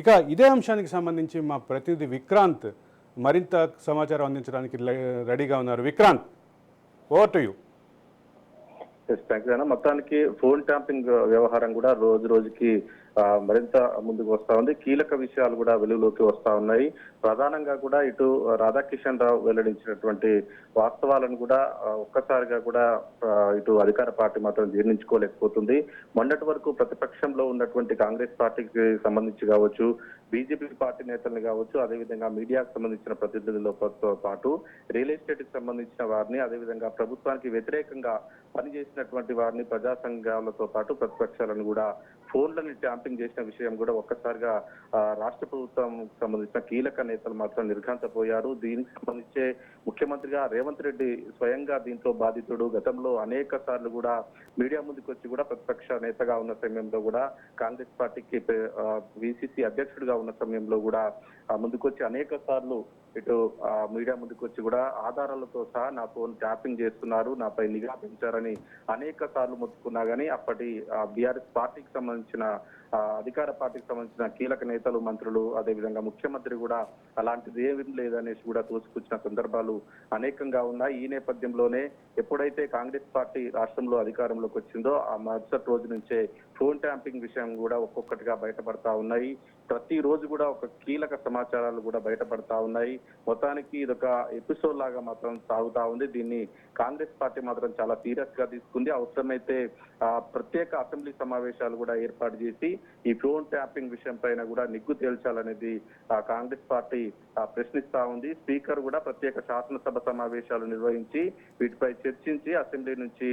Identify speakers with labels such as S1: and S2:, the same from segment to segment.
S1: ఇక ఇదే అంశానికి సంబంధించి మా ప్రతినిధి విక్రాంత్ మరింత సమాచారం అందించడానికి రెడీగా ఉన్నారు. Vikrant, over to you.
S2: మొత్తానికి ఫోన్ ట్యాంపింగ్ వ్యవహారం కూడా రోజు రోజుకి మరింత ముందుకు వస్తా ఉంది. కీలక విషయాలు కూడా వెలుగులోకి వస్తా ఉన్నాయి. ప్రధానంగా కూడా ఇటు రాధాకిషన్ రావు వెల్లడించినటువంటి వాస్తవాలను కూడా ఒక్కసారిగా కూడా ఇటు అధికార పార్టీ మాత్రం జీర్ణించుకోలేకపోతుంది. మొన్నటి వరకు ప్రతిపక్షంలో ఉన్నటువంటి కాంగ్రెస్ పార్టీకి సంబంధించి కావచ్చు, బీజేపీ పార్టీ నేతల్ని కావచ్చు, అదేవిధంగా మీడియాకు సంబంధించిన ప్రతినిధులతో పాటు రియల్ ఎస్టేట్ కి సంబంధించిన వారిని, అదేవిధంగా ప్రభుత్వానికి వ్యతిరేకంగా పనిచేసినటువంటి వారిని, ప్రజా సంఘాలతో పాటు ప్రతిపక్షాలను కూడా ఫోన్లను ట్యాంపింగ్ చేసిన విషయం కూడా ఒక్కసారిగా రాష్ట్ర ప్రభుత్వం సంబంధించిన కీలక నేతలు మాత్రం నిర్ఘాంతపోయారు. దీనికి సంబంధించే ముఖ్యమంత్రిగా రేవంత్ రెడ్డి స్వయంగా దీంట్లో బాధితుడు. గతంలో అనేక సార్లు కూడా మీడియా ముందుకు వచ్చి కూడా ప్రతిపక్ష నేతగా ఉన్న సమయంలో కూడా కాంగ్రెస్ పార్టీకి విసిసి అధ్యక్షుడిగా ఉన్న సమయంలో కూడా ముందుకొచ్చి అనేక సార్లు ఇటు మీడియా ముందుకు వచ్చి కూడా ఆధారాలతో సహా నా ఫోన్ ట్యాపింగ్ చేస్తున్నారు, నాపై నిఘా పెంచారని అనేక సార్లు మొత్తుకున్నా గానీ అప్పటి బీఆర్ఎస్ పార్టీకి సంబంధించిన అధికార పార్టీకి సంబంధించిన కీలక నేతలు, మంత్రులు, అదేవిధంగా ముఖ్యమంత్రి కూడా అలాంటిది ఏమీ లేదనేసి కూడా తోసిపుచ్చిన సందర్భాలు అనేకంగా ఉన్నాయి. ఈ నేపథ్యంలోనే ఎప్పుడైతే కాంగ్రెస్ పార్టీ రాష్ట్రంలో అధికారంలోకి వచ్చిందో ఆ మరుసటి రోజు నుంచే ఫోన్ ట్యాంపింగ్ విషయం కూడా ఒక్కొక్కటిగా బయటపడతా ఉన్నాయి. ప్రతి రోజు కూడా ఒక కీలక సమాచారాలు కూడా బయటపడతా ఉన్నాయి. మొత్తానికి ఇదొక ఎపిసోడ్ లాగా మాత్రం సాగుతా ఉంది. దీన్ని కాంగ్రెస్ పార్టీ మాత్రం చాలా సీరియస్ గా తీసుకుంది. అవసరమైతే ప్రత్యేక అసెంబ్లీ సమావేశాలు కూడా ఏర్పాటు చేసి ఈ ఫోన్ ట్యాపింగ్ విషయం పైన కూడా నిగ్గు తేల్చాలనేది కాంగ్రెస్ పార్టీ ప్రశ్నిస్తా ఉంది. స్పీకర్ కూడా ప్రత్యేక శాసనసభ సమావేశాలు నిర్వహించి వీటిపై చర్చించి అసెంబ్లీ నుంచి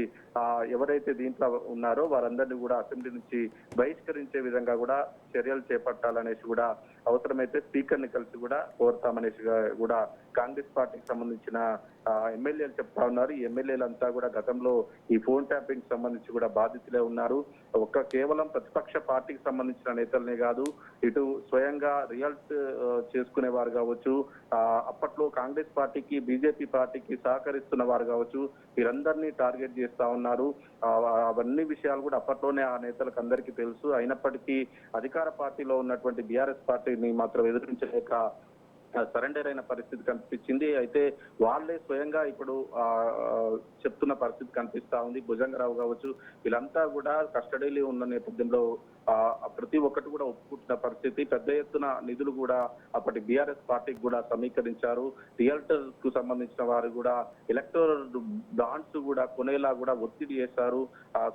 S2: ఎవరైతే దీంట్లో ఉన్నారో వారందరినీ కూడా అసెంబ్లీ నుంచి బహిష్కరించే విధంగా కూడా చర్యలు చేపట్టాలనేసి కూడా అవసరమైతే స్పీకర్ ని కలిసి కూడా కోరుతామనేసి కూడా కాంగ్రెస్ పార్టీకి సంబంధించిన ఎమ్మెల్యేలు చెప్తా ఉన్నారు. ఈ ఎమ్మెల్యేలంతా కూడా గతంలో ఈ ఫోన్ ట్యాపింగ్ సంబంధించి కూడా బాధితులే ఉన్నారు. కేవలం ప్రతిపక్ష పార్టీకి సంబంధించిన నేతలనే కాదు, ఇటు స్వయంగా రియల్ట్ చేసుకునే వారు కావచ్చు, అప్పట్లో కాంగ్రెస్ పార్టీకి బీజేపీ పార్టీకి సహకరిస్తున్న వారు కావచ్చు, వీరందరినీ టార్గెట్ చేస్తా ఉన్నారు. అవన్నీ విషయాలు కూడా అప్పట్లోనే ఆ నేతలకు అందరికీ తెలుసు. అయినప్పటికీ అధికార పార్టీలో ఉన్నటువంటి బీఆర్ఎస్ పార్టీని మాత్రం ఎదురించలేక సరెండర్ అయిన పరిస్థితి కనిపించింది. అయితే వాళ్ళే స్వయంగా ఇప్పుడు చెప్తున్న పరిస్థితి కనిపిస్తా ఉంది. భుజంగరావు కావచ్చు, వీళ్ళంతా కూడా కస్టడీలో ఉన్న నేపథ్యంలో ప్రతి ఒక్కటి కూడా ఒప్పుకుంటున్న పరిస్థితి. పెద్ద ఎత్తున నిధులు కూడా అప్పటి బీఆర్ఎస్ పార్టీకి కూడా సమీకరించారు. రియల్టర్ కు సంబంధించిన వారు కూడా ఎలక్టోరల్ బాండ్స్ కూడా కొనేలా కూడా ఒత్తిడి చేశారు.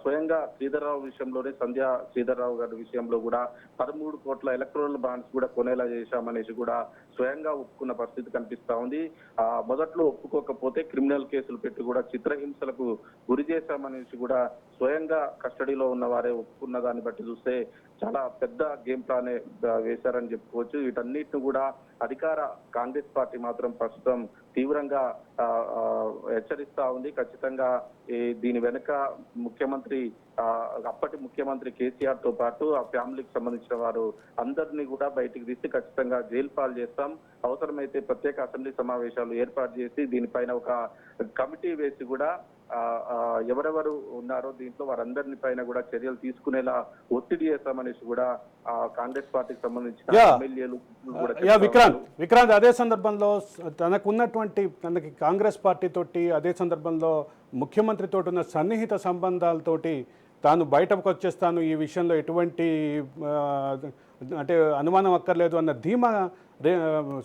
S2: స్వయంగా శ్రీధర్రావు విషయంలోనే, సంధ్యా శ్రీధర్రావు గారి విషయంలో కూడా 13 కోట్ల ఎలక్టోరల్ బాండ్స్ కూడా కొనేలా చేశామనేసి కూడా స్వయంగా ఒప్పుకున్న పరిస్థితి కనిపిస్తా ఉంది. మొదట్లో ఒప్పుకోకపోతే క్రిమినల్ కేసులు పెట్టి కూడా చిత్రహింసలకు గురి చేశామనేసి కూడా స్వయంగా కస్టడీలో ఉన్న వారే ఒప్పుకున్న దాన్ని బట్టి చూస్తే చాలా పెద్ద గేమ్ ప్లానే వేశారని చెప్పుకోవచ్చు. వీటన్నిటిని కూడా అధికార కాంగ్రెస్ పార్టీ మాత్రం ప్రస్తుతం తీవ్రంగా హెచ్చరిస్తా ఉంది. ఖచ్చితంగా దీని వెనుక ముఖ్యమంత్రి, అప్పటి ముఖ్యమంత్రి కేసీఆర్ తో పాటు ఆ ఫ్యామిలీకి సంబంధించిన వారు అందరినీ కూడా బయటికి తీసి ఖచ్చితంగా జైలు పాలు చేస్తాం, అవసరమైతే ప్రత్యేక అసెంబ్లీ సమావేశాలు ఏర్పాటు చేసి దీనిపైన ఒక కమిటీ వేసి కూడా ఎవరెవరు ఉన్నారో దీంట్లో వారందరిని పైన కూడా చర్యలు తీసుకునేలా ఒత్తిడి చేస్తామనేసి కూడా కాంగ్రెస్ పార్టీకి సంబంధించిన ఎమ్మెల్యేలు
S1: విక్రాంత్ అదే సందర్భంలో తనకి కాంగ్రెస్ పార్టీ తోటి, అదే సందర్భంలో ముఖ్యమంత్రితో ఉన్న సన్నిహిత సంబంధాలతోటి తాను బయటకు వచ్చేస్తాను, ఈ విషయంలో ఎటువంటి అంటే అనుమానం అక్కర్లేదు అన్న ధీమా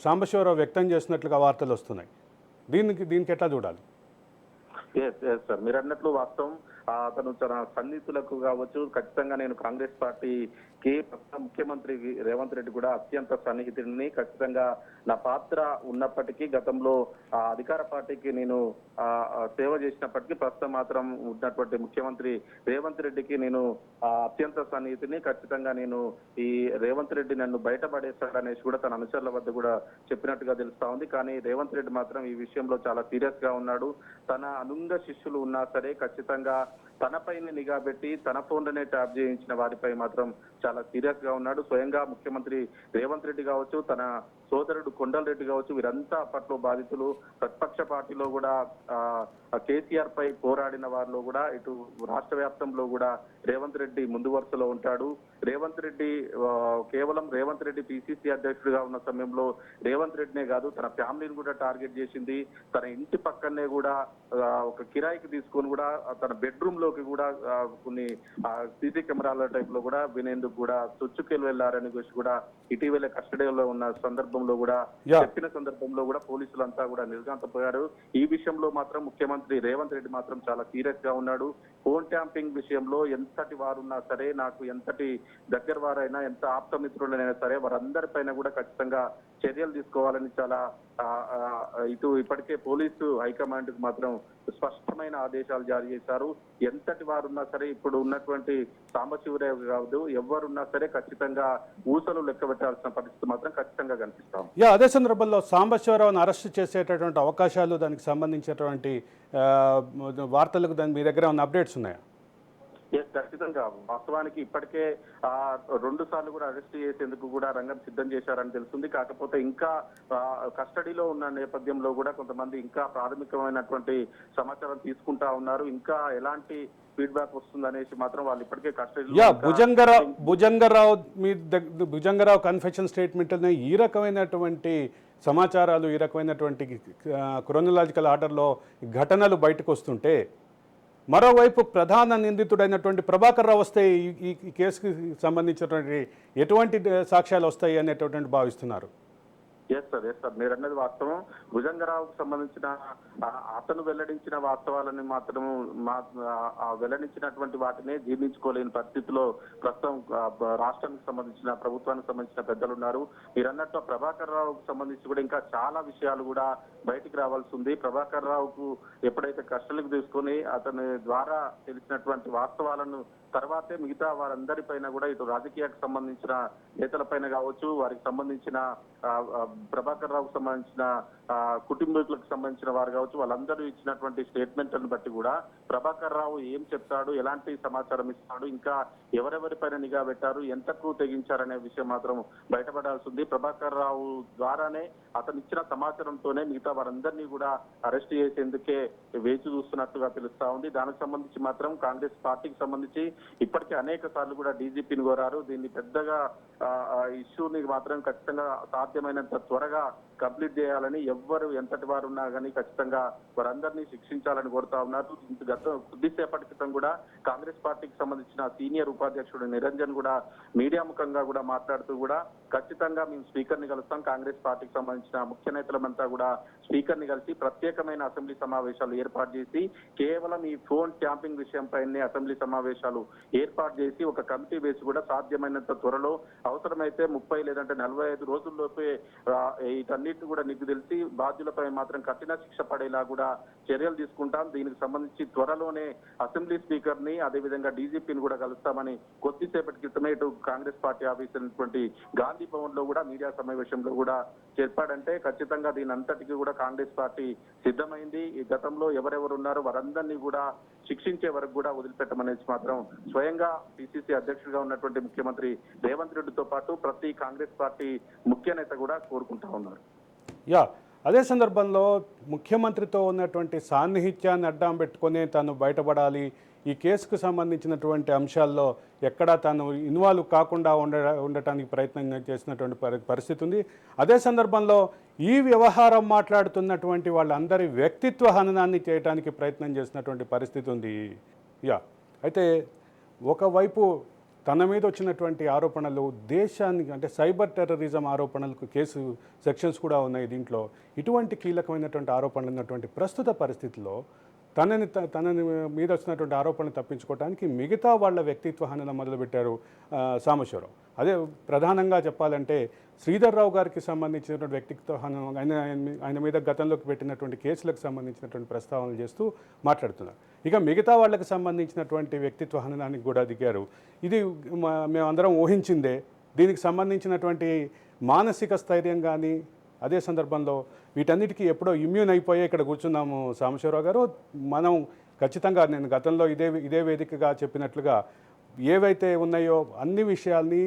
S1: సాంబశివరావు వ్యక్తం చేసినట్లుగా వార్తలు వస్తున్నాయి. దీనికి ఎట్లా చూడాలి?
S2: సార్, మీరు అన్నట్లు వాస్తవం. అతను తన సన్నిహితులకు కావచ్చు, ఖచ్చితంగా నేను కాంగ్రెస్ పార్టీకి ముఖ్యమంత్రి రేవంత్ రెడ్డి కూడా అత్యంత సన్నిహితుడిని, ఖచ్చితంగా నా పాత్ర ఉన్నప్పటికీ గతంలో అధికార పార్టీకి నేను సేవ చేసినప్పటికీ ప్రస్తుతం మాత్రం ఉన్నటువంటి ముఖ్యమంత్రి రేవంత్ రెడ్డికి నేను అత్యంత సన్నిహితుని, ఖచ్చితంగా నేను ఈ రేవంత్ రెడ్డి నన్ను బయటపడేస్తాడనేసి కూడా తన అనుచరుల వద్ద కూడా చెప్పినట్టుగా తెలుస్తా ఉంది. కానీ రేవంత్ రెడ్డి మాత్రం ఈ విషయంలో చాలా సీరియస్ గా ఉన్నాడు. తన అనుంగ శిష్యులు ఉన్నా సరే ఖచ్చితంగా తనపైన నిఘా పెట్టి తన ఫోన్లోనే ట్యాప్ చేయించిన వారిపై మాత్రం చాలా సీరియస్ గా ఉన్నాడు. స్వయంగా ముఖ్యమంత్రి రేవంత్ రెడ్డి కావచ్చు, తన సోదరుడు కొండల్ రెడ్డి కావచ్చు, వీరంతా అప్పట్లో బాధితులు. ప్రతిపక్ష పార్టీలో కూడా కేసీఆర్ పై పోరాడిన వారిలో కూడా ఇటు రాష్ట్ర వ్యాప్తంలో కూడా రేవంత్ రెడ్డి ముందు వరుసలో ఉంటాడు. రేవంత్ రెడ్డి కేవలం రేవంత్ రెడ్డి పిసిసి అధ్యక్షుడిగా ఉన్న సమయంలో రేవంత్ రెడ్డినే కాదు తన ఫ్యామిలీని కూడా టార్గెట్ చేసింది. తన ఇంటి పక్కనే కూడా ఒక కిరాయికి తీసుకొని కూడా తన బెడ్రూమ్ లోకి కూడా కొన్ని సీసీ కెమెరాల టైప్ లో కూడా వినేందుకు కూడా చొచ్చుకెళ్ళి వెళ్లారని కూడా ఇటీవల కస్టడీలో ఉన్న సందర్భంలో కూడా చెప్పిన సందర్భంలో కూడా పోలీసులంతా కూడా నిర్ఘాంతపోయారు. ఈ విషయంలో మాత్రం ముఖ్యమంత్రి రేవంత్ రెడ్డి మాత్రం చాలా సీరియస్ గా ఉన్నాడు. ఫోన్ ట్యాంపింగ్ విషయంలో ఎంతటి వారున్నా సరే, నాకు ఎంతటి దగ్గర వారైనా, ఎంత ఆప్తమిత్రులైనా సరే వారందరిపైన కూడా ఖచ్చితంగా చర్యలు తీసుకోవాలని చాలా ఇప్పటికే పోలీసు హైకమాండ్ కు మాత్రం స్పష్టమైన ఆదేశాలు జారీ చేశారు. ఎంతటి వారున్నా సరే, ఇప్పుడు ఉన్నటువంటి సాంబశివరావు కాదు ఎవరున్నా సరే ఖచ్చితంగా ఊసలు లెక్క పెట్టాల్సిన పరిస్థితి మాత్రం ఖచ్చితంగా కనిపిస్తాం.
S1: అదే సందర్భంలో సాంబశివరావును అరెస్ట్ చేసేటటువంటి అవకాశాలు, దానికి సంబంధించినటువంటి వార్తలకు మీ దగ్గర ఉన్న అప్డేట్స్ ఉన్నాయా?
S2: ఖచ్చితంగా. వాస్తవానికి ఇప్పటికే 2 సార్లు కూడా అరెస్ట్ చేసేందుకు కూడా రంగం సిద్ధం చేశారని తెలుస్తుంది. కాకపోతే ఇంకా కస్టడీలో ఉన్న నేపథ్యంలో కూడా కొంతమంది ఇంకా ప్రాథమికమైనటువంటి సమాచారం తీసుకుంటా ఉన్నారు. ఇంకా ఎలాంటి ఫీడ్బ్యాక్ వస్తుందనేసి మాత్రం వాళ్ళు ఇప్పటికే కస్టడీలో భుజంగరావు కన్ఫెషన్ స్టేట్మెంట్ ఈ రకమైనటువంటి సమాచారాలు, ఈ రకమైనటువంటి క్రోనలాజికల్ ఆర్డర్లో ఘటనలు బయటకు వస్తుంటే, మరోవైపు ప్రధాన నిందితుడైనటువంటి ప్రభాకర్ రావు వస్తే ఈ కేసుకి సంబంధించినటువంటి ఎటువంటి సాక్ష్యాలు వస్తాయి అనేటటువంటి భావిస్తున్నారు? ఎస్ సార్ మీరు అన్నది వాస్తవం. భుజంగరావుకు సంబంధించిన అతను వెల్లడించిన వాస్తవాలని మాత్రం వెల్లడించినటువంటి వాటిని జీర్ణించుకోలేని పరిస్థితిలో ప్రస్తుతం రాష్ట్రానికి సంబంధించిన, ప్రభుత్వానికి సంబంధించిన పెద్దలు ఉన్నారు. మీరు అన్నట్టు ప్రభాకర్ రావుకు సంబంధించి కూడా ఇంకా చాలా విషయాలు కూడా బయటికి రావాల్సి ఉంది. ప్రభాకర్ రావుకు ఎప్పుడైతే కస్టడీకి తీసుకొని అతని ద్వారా తెలిసినటువంటి వాస్తవాలను తర్వాతే మిగతా వారందరిపైన కూడా ఇటు రాజకీయాలకు సంబంధించిన నేతలపైన కావచ్చు, వారికి సంబంధించిన ప్రభాకర్ రావుకు సంబంధించిన కుటుంబీకులకు సంబంధించిన వారు కావచ్చు, వాళ్ళందరూ ఇచ్చినటువంటి స్టేట్మెంట్లను బట్టి కూడా ప్రభాకర్ రావు ఏం చెప్తాడు, ఎలాంటి సమాచారం ఇస్తాడు, ఇంకా ఎవరెవరిపైన నిఘా పెట్టారు, ఎంతకు తెగించారనే విషయం మాత్రం బయటపడాల్సి ఉంది. ప్రభాకర్ రావు ద్వారానే అతను ఇచ్చిన సమాచారంతోనే మిగతా వారందరినీ కూడా అరెస్ట్ చేసేందుకే వేచి చూస్తున్నట్టుగా తెలుస్తా ఉంది. దానికి సంబంధించి మాత్రం కాంగ్రెస్ పార్టీకి సంబంధించి ఇప్పటికే అనేక సార్లు కూడా డీజీపీని కోరారు. దీన్ని పెద్దగా ఇష్యూని మాత్రం ఖచ్చితంగా సాధ్యమైనంత త్వరగా కంప్లీట్ చేయాలని, ఎవ్వరు ఎంతటి వారు ఉన్నా కానీ ఖచ్చితంగా వారందరినీ శిక్షించాలని కోరుతా ఉన్నారు. గత కొద్దిసేపటి క్రితం కూడా కాంగ్రెస్ పార్టీకి సంబంధించిన సీనియర్ ఉపాధ్యక్షుడు నిరంజన్ కూడా మీడియా ముఖంగా కూడా మాట్లాడుతూ కూడా ఖచ్చితంగా మేము స్పీకర్ ని కలుస్తాం, కాంగ్రెస్ పార్టీకి సంబంధించిన ముఖ్య నేతలమంతా కూడా స్పీకర్ ని కలిసి ప్రత్యేకమైన అసెంబ్లీ సమావేశాలు ఏర్పాటు చేసి కేవలం ఈ ఫోన్ ట్యాంపింగ్ విషయంపైనే అసెంబ్లీ సమావేశాలు ఏర్పాటు చేసి ఒక కమిటీ వేసి కూడా సాధ్యమైనంత త్వరలో, అవసరమైతే 30 లేదంటే 45 రోజుల్లోపే వీటన్నిటిని కూడా నీకు తెలిసి బాధ్యులపై మాత్రం కఠిన శిక్ష పడేలా కూడా చర్యలు తీసుకుంటాం. దీనికి సంబంధించి త్వరలోనే అసెంబ్లీ స్పీకర్ ని, అదేవిధంగా డీజీపీని కూడా కలుస్తామని కొద్దిసేపటి క్రితమే ఇటు కాంగ్రెస్ పార్టీ ఆఫీస్ అయినటువంటి గాంధీ భవన్ లో కూడా మీడియా సమావేశంలో కూడా చెప్పాడంటే ఖచ్చితంగా దీని అంతటికి కూడా కాంగ్రెస్ పార్టీ సిద్ధమైంది. ఈ గతంలో ఎవరెవరు ఉన్నారో వారందరినీ కూడా శిక్షించే వరకు కూడా వదిలిపెట్టమనేసి మాత్రం స్వయంగా పిసిసి అధ్యక్షుడిగా ఉన్నటువంటి ముఖ్యమంత్రి రేవంత్ రెడ్డితో పాటు ప్రతి కాంగ్రెస్ పార్టీ ముఖ్య నేత కూడా కోరుకుంటా ఉన్నారు.
S1: అదే సందర్భంలో ముఖ్యమంత్రితో ఉన్నటువంటి సాన్నిహిత్యాన్ని అడ్డం పెట్టుకొని తాను బయటపడాలి, ఈ కేసుకు సంబంధించినటువంటి అంశాల్లో ఎక్కడా తాను ఇన్వాల్వ్ కాకుండా ఉండటానికి ప్రయత్నం చేసినటువంటి పరిస్థితి ఉంది. అదే సందర్భంలో ఈ వ్యవహారం మాట్లాడుతున్నటువంటి వాళ్ళందరి వ్యక్తిత్వ హననాన్ని చేయడానికి ప్రయత్నం చేసినటువంటి పరిస్థితి ఉంది. అయితే ఒకవైపు తన మీద వచ్చినటువంటి ఆరోపణలు దేశానికి, అంటే సైబర్ టెర్రరిజం ఆరోపణలకు కేసు సెక్షన్స్ కూడా ఉన్నాయి దీంట్లో. ఇటువంటి కీలకమైనటువంటి ఆరోపణలు ఉన్నటువంటి ప్రస్తుత పరిస్థితుల్లో తనని మీద వచ్చినటువంటి ఆరోపణలు తప్పించుకోవడానికి మిగతా వాళ్ళ వ్యక్తిత్వ హననం మొదలుపెట్టారు సాంబశివరావు. అదే ప్రధానంగా చెప్పాలంటే శ్రీధర్ రావు గారికి సంబంధించినటువంటి వ్యక్తిత్వ హననం, ఆయన మీద గతంలోకి పెట్టినటువంటి కేసులకు సంబంధించినటువంటి ప్రస్తావనలు చేస్తూ మాట్లాడుతున్నారు. ఇక మిగతా వాళ్ళకి సంబంధించినటువంటి వ్యక్తిత్వ హననానికి కూడా దిగారు. ఇది మేమందరం ఊహించిందే. దీనికి సంబంధించినటువంటి మానసిక స్థైర్యం కానీ, అదే సందర్భంలో వీటన్నిటికీ ఎప్పుడో ఇమ్యూన్ అయిపోయే ఇక్కడ కూర్చున్నాము సాంబశివరావు గారు. మనం ఖచ్చితంగా నేను గతంలో ఇదే వేదికగా చెప్పినట్లుగా ఏవైతే ఉన్నాయో అన్ని విషయాల్ని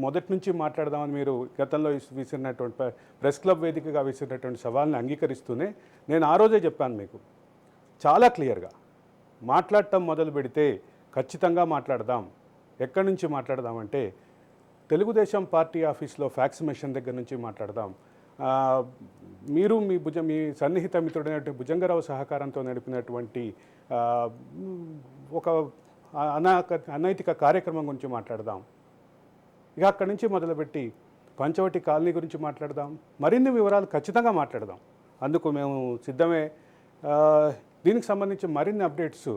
S1: మొదటి నుంచి మాట్లాడదామని మీరు గతంలో విసిరినటువంటి ప్రెస్ క్లబ్ వేదికగా విసిరినటువంటి సవాల్ని అంగీకరిస్తూనే నేను ఆ రోజే చెప్పాను మీకు చాలా క్లియర్గా, మాట్లాడటం మొదలు పెడితే ఖచ్చితంగా మాట్లాడదాం. ఎక్కడి నుంచి మాట్లాడదామంటే తెలుగుదేశం పార్టీ ఆఫీస్లో ఫ్యాక్స్ మెషిన్ దగ్గర నుంచి మాట్లాడదాం. ఆ, మీరు మీ సన్నిహిత మిత్రుడైనటువంటి భుజంగరావు సహకారంతో నడిపినటువంటి ఆ, ఒక అనైతిక కార్యక్రమం గురించి మాట్లాడదాం. ఇక అక్కడి నుంచి మొదలుపెట్టి పంచవటి కాలనీ గురించి మాట్లాడదాం. మరిన్ని వివరాలు ఖచ్చితంగా మాట్లాడదాం. అందుకు మేము సిద్ధమే. ఆ, దీనికి సంబంధించి మరిన్ని అప్డేట్స్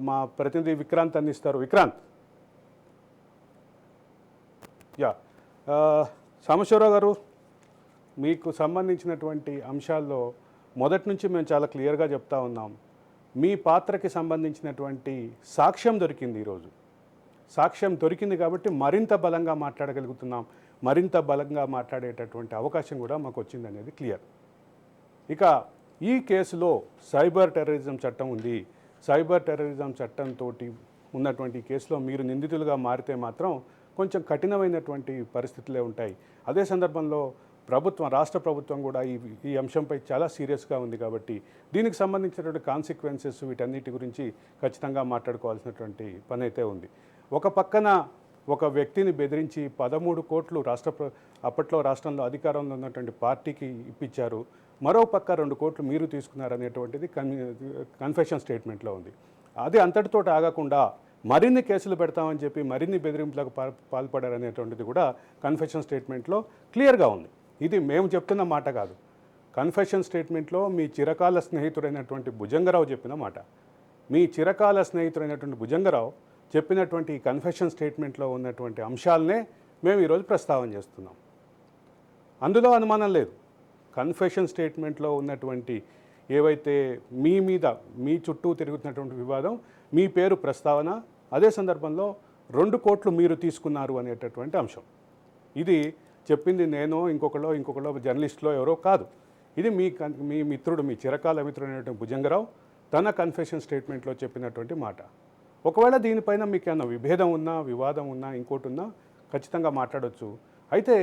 S1: మా ప్రతినిధి విక్రాంత్ అందిస్తారు. విక్రాంత్. యా, సాంబశివరావు గారు, మీకు సంబంధించినటువంటి అంశాల్లో మొదటి నుంచి మేము చాలా క్లియర్గా చెప్తా ఉన్నాం. మీ పాత్రకి సంబంధించినటువంటి సాక్ష్యం దొరికింది. ఈరోజు సాక్ష్యం దొరికింది కాబట్టి మరింత బలంగా మాట్లాడగలుగుతున్నాం, మరింత బలంగా మాట్లాడేటటువంటి అవకాశం కూడా మాకు వచ్చింది అనేది క్లియర్. ఇక ఈ కేసులో సైబర్ టెర్రరిజం చట్టం ఉంది. సైబర్ టెర్రరిజం చట్టంతో ఉన్నటువంటి కేసులో మీరు నిందితులుగా మారితే మాత్రం కొంచెం కఠినమైనటువంటి పరిస్థితులే ఉంటాయి. అదే సందర్భంలో రాష్ట్ర ప్రభుత్వం కూడా ఈ అంశంపై చాలా సీరియస్గా ఉంది కాబట్టి దీనికి సంబంధించినటువంటి కాన్సిక్వెన్సెస్ వీటన్నిటి గురించి ఖచ్చితంగా మాట్లాడుకోవాల్సినటువంటి పని అయితే ఉంది. ఒక పక్కన ఒక వ్యక్తిని బెదిరించి 13 కోట్లు అప్పట్లో రాష్ట్రంలో అధికారంలో ఉన్నటువంటి పార్టీకి ఇప్పించారు. మరో పక్క 2 కోట్లు మీరు తీసుకున్నారనేటువంటిది కన్ఫెషన్ స్టేట్మెంట్లో ఉంది. అది అంతటితో ఆగకుండా మరిన్ని కేసులు పెడతామని చెప్పి మరిన్ని బెదిరింపులకు పాల్పడారనేటువంటిది కూడా కన్ఫెషన్ స్టేట్మెంట్లో క్లియర్గా ఉంది. ఇది మేము చెప్తున్న మాట కాదు. కన్ఫెషన్ స్టేట్మెంట్లో మీ చిరకాల స్నేహితుడైనటువంటి భుజంగరావు చెప్పిన మాట. మీ చిరకాల స్నేహితుడైనటువంటి భుజంగరావు చెప్పినటువంటి ఈ కన్ఫెషన్ స్టేట్మెంట్లో ఉన్నటువంటి అంశాలనే మేము ఈరోజు ప్రస్తావన చేస్తున్నాం. అందులో అనుమానం లేదు. కన్ఫెషన్ స్టేట్మెంట్లో ఉన్నటువంటి ఏవైతే మీ చుట్టూ తిరుగుతున్నటువంటి వివాదం, మీ పేరు ప్రస్తావన, అదే సందర్భంలో 2 కోట్లు మీరు తీసుకున్నారు అనేటటువంటి అంశం. ఇది చెప్పింది నేను ఇంకొకళ్ళో జర్నలిస్ట్లో ఎవరో కాదు. ఇది మీ మిత్రుడు, మీ చిరకాల మిత్రుడు అనేటువంటి భుజంగరావు తన కన్ఫెషన్ స్టేట్మెంట్లో చెప్పినటువంటి మాట. ఒకవేళ దీనిపైన మీకు ఏమైనా విభేదం ఉన్నా, వివాదం ఉన్నా, ఇంకోటి ఉన్నా ఖచ్చితంగా మాట్లాడవచ్చు. అయితే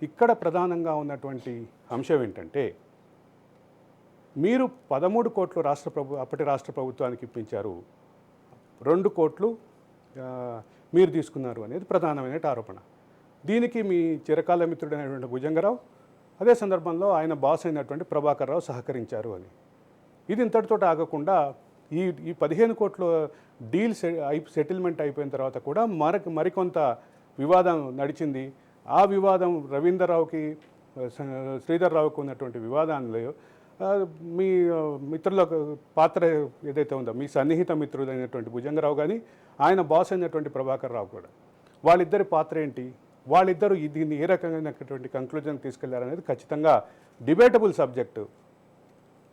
S1: ఇక్కడ ప్రధానంగా ఉన్నటువంటి అంశం ఏంటంటే, మీరు 13 కోట్లు అప్పటి రాష్ట్ర ప్రభుత్వానికి ఇప్పించారు, 2 కోట్లు మీరు తీసుకున్నారు అనేది ప్రధానమైన ఆరోపణ. దీనికి మీ చిరకాల మిత్రుడైనటువంటి భుజంగరావు, అదే సందర్భంలో ఆయన బాస్ అయినటువంటి ప్రభాకర్ రావు సహకరించారు అని. ఇది ఇంతటితో ఆగకుండా ఈ 15 కోట్ల డీల్ సెటిల్మెంట్ అయిపోయిన తర్వాత కూడా మరికొంత వివాదం నడిచింది. ఆ వివాదం రవీందర్రావుకి, శ్రీధర్ రావుకి ఉన్నటువంటి వివాదాల్లో మీ మిత్రుల పాత్ర ఏదైతే ఉందో, మీ సన్నిహిత మిత్రుడైనటువంటి భుజంగరావు కానీ, ఆయన బాస్ అయినటువంటి ప్రభాకర్ రావు కూడా, వాళ్ళిద్దరి పాత్ర ఏంటి, వాళ్ళిద్దరూ దీన్ని ఏ రకమైనటువంటి కంక్లూజన్ తీసుకెళ్లారనేది ఖచ్చితంగా డిబేటబుల్ సబ్జెక్టు.